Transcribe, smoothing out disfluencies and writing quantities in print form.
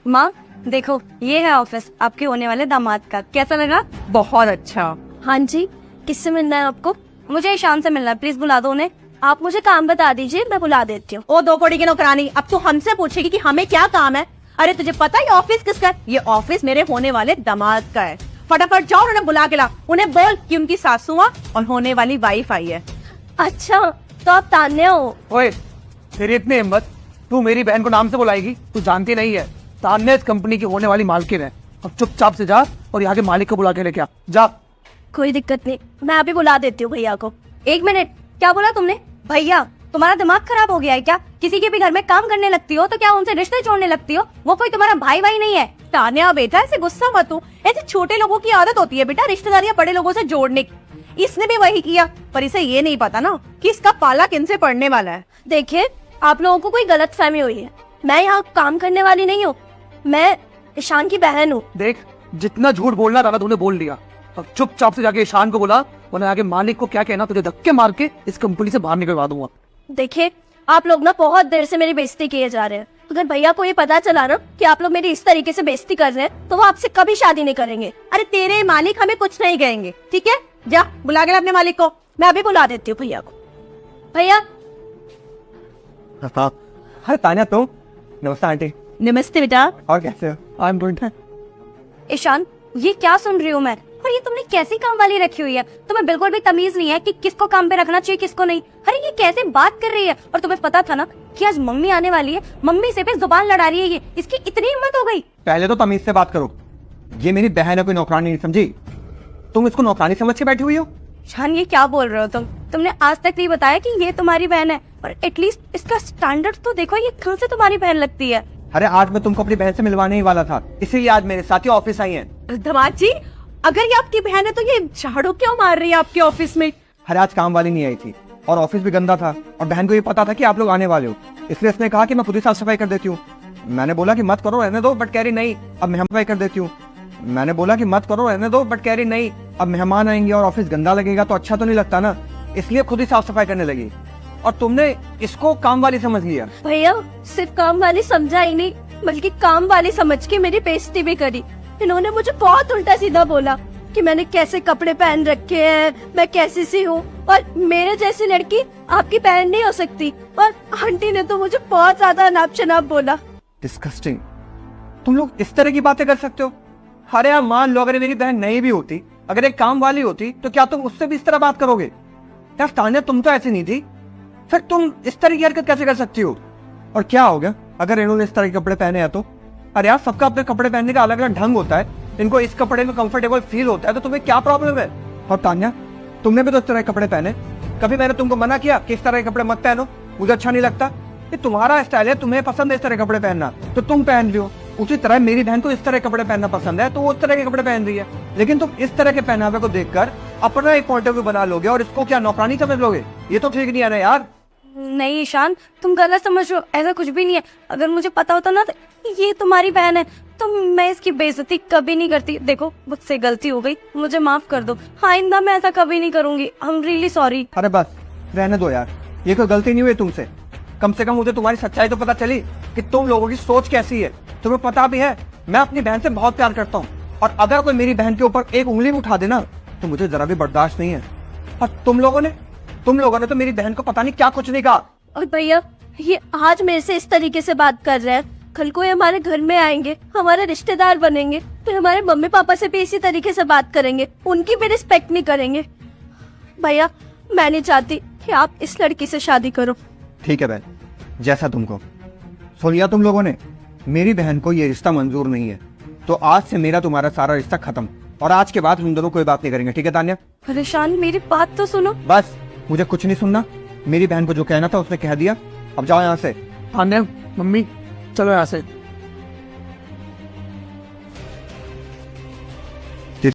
माँ देखो, ये है ऑफिस आपके होने वाले दामाद का। कैसा लगा? बहुत अच्छा। हाँ जी, किससे मिलना है आपको? मुझे ईशान से मिलना है, प्लीज बुला दो उन्हें। आप मुझे काम बता दीजिए, मैं बुला देती हूँ। ओ दो कौड़ी की नौकरानी, अब तू हमसे पूछेगी कि हमें क्या काम है? अरे तुझे पता है ये ऑफिस किसका है? ये ऑफिस मेरे होने वाले दामाद का है। फटाफट जाओ उन्हें बुला के ला। उन्हें बोल कि उनकी सासू माँ और होने वाली वाइफ आई है। अच्छा, तो आप तान्या हो? ओए, तेरी इतनी हिम्मत, तू मेरी बहन को नाम से बुलाएगी? तू जानती नहीं है तान्या इस कंपनी की होने वाली मालकिन है। अब चुपचाप से जा और यहाँ के मालिक को बुला के लेके आ। जा। कोई दिक्कत नहीं, मैं अभी बुला देती हूँ भैया को। एक मिनट, क्या बोला तुमने? भैया, तुम्हारा दिमाग खराब हो गया है क्या? किसी के भी घर में काम करने लगती हो तो क्या उनसे रिश्ते जोड़ने लगती हो? वो कोई तुम्हारा भाई भाई नहीं है। तान्या बेटा, ऐसे गुस्सा मत हो। ऐसे छोटे लोगों की आदत होती है बेटा रिश्तेदारियां बड़े लोगों से जोड़ने की। इसने भी वही किया, पर इसे ये नहीं पता ना कि इसका पाला किनसे पड़ने वाला है। देखिए, आप लोगों को कोई गलतफहमी हुई है। मैं यहाँ काम करने वाली नहीं हूँ, मैं ईशान की बहन हूँ। देख, जितना झूठ बोलना था ना तूने बोल दिया। अब चुपचाप से जाके ईशान को बुला, वरना आगे मालिक को क्या कहना, तुझे धक्के मार के इस कंपनी से बाहर निकलवा दूंगा। देखिए, आप लोग ना बहुत देर से मेरी बेइज्जती किए जा रहे हैं। अगर भैया को ये पता चला ना कि आप लोग मेरी इस तरीके से बेइज्जती कर रहे हैं तो वो आपसे कभी शादी नहीं करेंगे। अरे तेरे मालिक हमें कुछ नहीं कहेंगे, ठीक है? जा बुला के ला अपने मालिक को। मैं अभी बुला देती हूँ भैया को। भैया। हाँ तान्या, तुम? नमस्ते आंटी। नमस्ते बेटा। और कैसे हो? I am good. ईशान, ये क्या सुन रही हूँ मैं? और ये तुमने कैसी काम वाली रखी हुई है? तुम्हें बिल्कुल भी तमीज नहीं है कि किसको काम पे रखना चाहिए, किसको नहीं। अरे ये कैसे बात कर रही है? और तुम्हें पता था ना कि आज मम्मी आने वाली है, मम्मी से पे जुबान लड़ा रही है ये। इसकी इतनी हिम्मत हो गई? पहले तो तमीज से बात करो। ये मेरी बहन है, कोई नौकरानी नहीं समझी। तुम इसको नौकरानी समझ के बैठी हुई हो? ईशान, ये क्या बोल रहे हो तुम? तुमने आज तक नहीं बताया कि ये तुम्हारी बहन है। और एटलीस्ट इसका स्टैंडर्ड तो देखो, ये कल से तुम्हारी बहन लगती है। अरे आज मैं तुमको अपनी बहन से मिलवाने ही वाला था, इसीलिए आज मेरे साथ ही ऑफिस आई है। दामाद जी, अगर ये आपकी बहन है तो ये झाड़ू क्यों मार रही है आपके ऑफिस में? अरे आज काम वाली नहीं आई थी और ऑफिस भी गंदा था, और बहन को ये पता था कि आप लोग आने वाले हो, इसलिए इसने कहा कि मैं खुद ही साफ सफाई कर देती हूँ। मैंने बोला कि मत करो, रहने दो, बट कह रही नहीं अब मैं सफाई कर देती हूँ। मैंने बोला कि मत करो, रहने दो, बट कह रही नहीं अब मेहमान आएंगे और ऑफिस गंदा लगेगा तो अच्छा तो नहीं लगता ना, इसलिए खुद ही साफ सफाई करने लगी। और तुमने इसको काम वाली समझ लिया। भैया, सिर्फ काम वाली समझा ही नहीं, बल्कि काम वाली समझ के मेरी बेइज्जती भी करी। इन्होंने मुझे बहुत उल्टा सीधा बोला कि मैंने कैसे कपड़े पहन रखे हैं, मैं कैसी सी हूँ, और मेरे जैसी लड़की आपकी बहन नहीं हो सकती। और आंटी ने तो मुझे बहुत ज्यादा अनाप शनाप बोला। डिस्कस्टिंग। तुम लोग इस तरह की बातें कर सकते हो? अरे यार, मान लो अगर मेरी बहन नहीं भी होती, अगर एक काम वाली होती, तो क्या तुम उससे भी इस तरह बात करोगे? यार तान्या, तुम तो ऐसी नहीं थी, फिर तुम इस तरह की हरकत कैसे कर सकती हो? और क्या हो गया अगर इन्होंने इस तरह के कपड़े पहने हैं तो? अरे यार, सबका अपने कपड़े पहनने का अलग अलग ढंग होता है, इनको इस कपड़े में कंफर्टेबल फील होता है, तो तुम्हें क्या प्रॉब्लम है? और तान्या, तुमने भी तो इस तरह के कपड़े पहने, कभी मैंने तुमको मना किया कि इस तरह के कपड़े मत पहनो, मुझे अच्छा नहीं लगता? ये तुम्हारा स्टाइल है, तुम्हें पसंद है इस तरह के कपड़े पहनना तो तुम पहन रही हो। उसी तरह मेरी बहन को इस तरह के कपड़े पहनना पसंद है तो वो उस तरह के कपड़े पहन रही है, लेकिन तुम इस तरह के पहनावे को देखकर अपना एक पॉइंट ऑफ व्यू बना लोगे और इसको क्या नौकरानी समझ लोगे? ये तो ठीक नहीं है ना यार। नहीं ईशान, तुम गलत समझ रहे हो, ऐसा कुछ भी नहीं है। अगर मुझे पता होता ना तो ये तुम्हारी बहन है तो मैं इसकी बेइज्जती कभी नहीं करती। देखो, मुझसे गलती हो गई, मुझे माफ कर दो। आइंदा मैं ऐसा कभी नहीं करूंगी। I am really sorry. अरे बस रहने दो यार, ये कोई गलती नहीं हुई तुमसे। कम से कम मुझे तुम्हारी सच्चाई तो पता चली कि तुम लोगों की सोच कैसी है। तुम्हें पता भी है मैं अपनी बहन से बहुत प्यार करता हूँ, और अगर कोई मेरी बहन के ऊपर एक उंगली भी उठा देना तो मुझे जरा भी बर्दाश्त नहीं है। और तुम लोगों ने तो मेरी बहन को पता नहीं क्या कुछ नहीं कहा। और भैया, ये आज मेरे से इस तरीके से बात कर रहे हैं, कल को ये हमारे घर में आएंगे, हमारे रिश्तेदार बनेंगे, तो हमारे मम्मी पापा से भी इसी तरीके से बात करेंगे, उनकी भी रिस्पेक्ट नहीं करेंगे। भैया, मैं नहीं चाहती कि आप इस लड़की से शादी करो। ठीक है बहन, जैसा तुमको। सुन लिया तुम लोगों ने, मेरी बहन को ये रिश्ता मंजूर नहीं है, तो आज से मेरा तुम्हारा सारा रिश्ता खत्म, और आज के बाद हम दोनों कोई बात नहीं करेंगे, ठीक है तान्या? परेशान, मेरी बात तो सुनो। बस, मुझे कुछ नहीं सुनना। मेरी बहन को जो कहना था उसने कह दिया, अब जाओ यहाँ से। तान्या, मम्मी, चलो यहाँ से।